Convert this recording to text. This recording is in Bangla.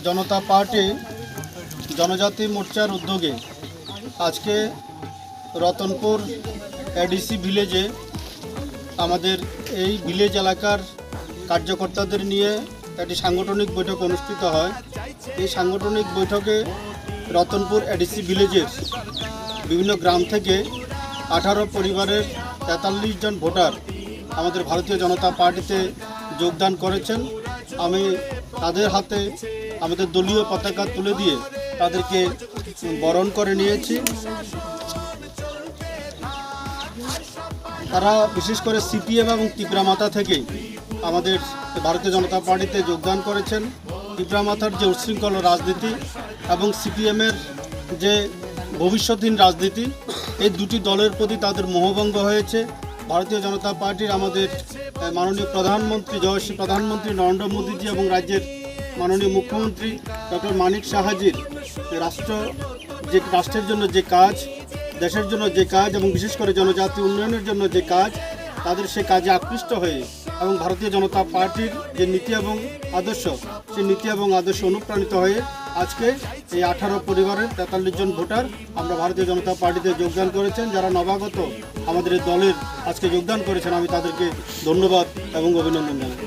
জনতা পার্টি জনজাতি মোর্চার উদ্যোগে আজকে রতনপুর এডিসি ভিলেজে আমাদের এই ভিলেজ এলাকার কার্যকর্তাদের নিয়ে একটি সাংগঠনিক বৈঠক অনুষ্ঠিত হয়। এই সাংগঠনিক বৈঠকে রতনপুর এডিসি ভিলেজের বিভিন্ন গ্রাম থেকে 18 পরিবারের 43 জন ভোটার আমাদের ভারতীয় জনতা পার্টিতে যোগদান করেছেন। আমি তাদের হাতে আমাদের দলীয় পতাকা তুলে দিয়ে তাদেরকে বরণ করে নিয়েছি। তারা বিশেষ করে সিপিএম এবং তিপ্রামাথা থেকে আমাদের ভারতীয় জনতা পার্টিতে যোগদান করেছেন। তিপ্রামাথার যে উচ্ছৃঙ্খল রাজনীতি এবং সিপিএমের যে ভবিষ্যৎহীন রাজনীতি, এই দুটি দলের প্রতি তাদের মোহভঙ্গ হয়েছে। ভারতীয় জনতা পার্টির আমাদের মাননীয় প্রধানমন্ত্রী যশস্বী প্রধানমন্ত্রী নরেন্দ্র মোদীজি এবং রাজ্যের মাননীয় মুখ্যমন্ত্রী ডক্টর মানিক সাহাজির রাষ্ট্রের জন্য যে কাজ, দেশের জন্য যে কাজ এবং বিশেষ করে জনজাতি উন্নয়নের জন্য যে কাজ, তাদের সে কাজে আকৃষ্ট হয়ে এবং ভারতীয় জনতা পার্টির যে নীতি এবং আদর্শ, সেই নীতি এবং আদর্শ অনুপ্রাণিত হয়ে আজকে এই 18 পরিবারের 43 জন ভোটার আমরা ভারতীয় জনতা পার্টিতে যোগদান করেছেন। যারা নবাগত আমাদের দলের আজকে যোগদান করেছেন, আমি তাদেরকে ধন্যবাদ এবং অভিনন্দন জানাই।